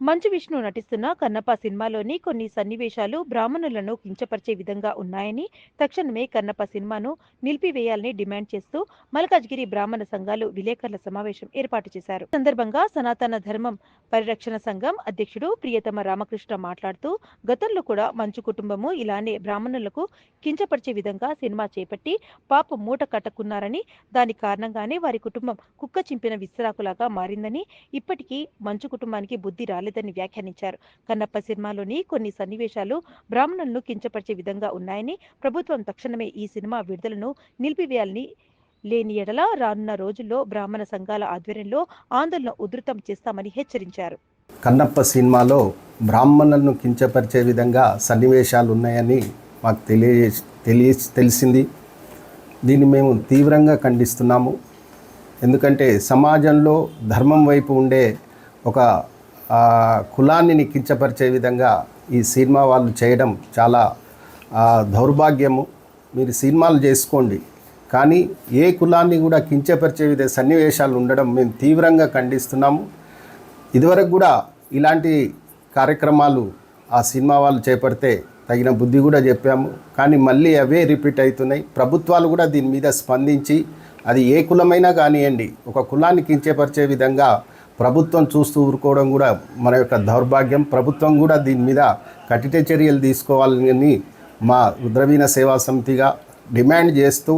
మంచు విష్ణు నటిస్తున్న కన్నప్ప సినిమాలోని కొన్ని సన్నివేశాలు బ్రాహ్మణులను కించపరిచే విధంగా ఉన్నాయని తక్షణమే కన్నప్ప సినిమాను నిలిపివేయాలని డిమాండ్ చేస్తూ మల్కాజ్గిరి బ్రాహ్మణ సంఘాలు విలేకరుల సమావేశం ఏర్పాటు చేశారు. ఈ సందర్భంగా సనాతన ధర్మం పరిరక్షణ సంఘం అధ్యక్షుడు ప్రియతమ రామకృష్ణ మాట్లాడుతూ గతంలో కూడా మంచు కుటుంబము ఇలానే బ్రాహ్మణులకు కించపరిచే విధంగా సినిమా చేపట్టి పాపం మూట కట్టుకున్నారని, దాని కారణంగానే వారి కుటుంబం కుక్క చింపిన విస్తరాకులాగా మారిందని, ఇప్పటికీ మంచు కుటుంబానికి బుద్ధి రాలేదని వ్యాఖ్యానించారు. కన్నప్ప సినిమాలోని కొన్ని సన్నివేశాలు బ్రాహ్మణులను కించపరిచే విధంగా ఉన్నాయని, ప్రభుత్వం తక్షణమే ఈ సినిమా విడుదలను నిలిపివేయాలని, లేని ఎడల రానున్న రోజుల్లో బ్రాహ్మణ సంఘాల ఆధ్వర్యంలో ఆందోళన ఉధృతం చేస్తామని హెచ్చరించారు. కన్నప్ప సినిమాలో బ్రాహ్మణులను కించపరిచే విధంగా సన్నివేశాలు ఉన్నాయని మాకు తెలిసింది. దీన్ని మేము తీవ్రంగా ఖండిస్తున్నాము. ఎందుకంటే సమాజంలో ధర్మం వైపు ఉండే ఒక కులాన్ని కించపరిచే విధంగా ఈ సినిమా వాళ్ళు చేయడం చాలా దౌర్భాగ్యము. మీరు సినిమాలు చేసుకోండి, కానీ ఏ కులాన్ని కూడా కించపరిచే విధ సన్నివేశాలు ఉండడం మేము తీవ్రంగా ఖండిస్తున్నాము. ఇదివరకు కూడా ఇలాంటి కార్యక్రమాలు ఆ సినిమా వాళ్ళు చేపడితే తగిన బుద్ధి కూడా చెప్పాము, కానీ మళ్ళీ అవే రిపీట్ అవుతున్నాయి. ప్రభుత్వాలు కూడా దీని మీద స్పందించి, అది ఏ కులమైనా కానివ్వండి, ఒక కులాన్ని కించపరిచే విధంగా ప్రభుత్వం చూస్తూ ఊరుకోవడం కూడా మన యొక్క దౌర్భాగ్యం. ప్రభుత్వం కూడా దీని మీద కఠిన చర్యలు తీసుకోవాలని మా రుద్రవీణ సేవా సమితిగా డిమాండ్ చేస్తూ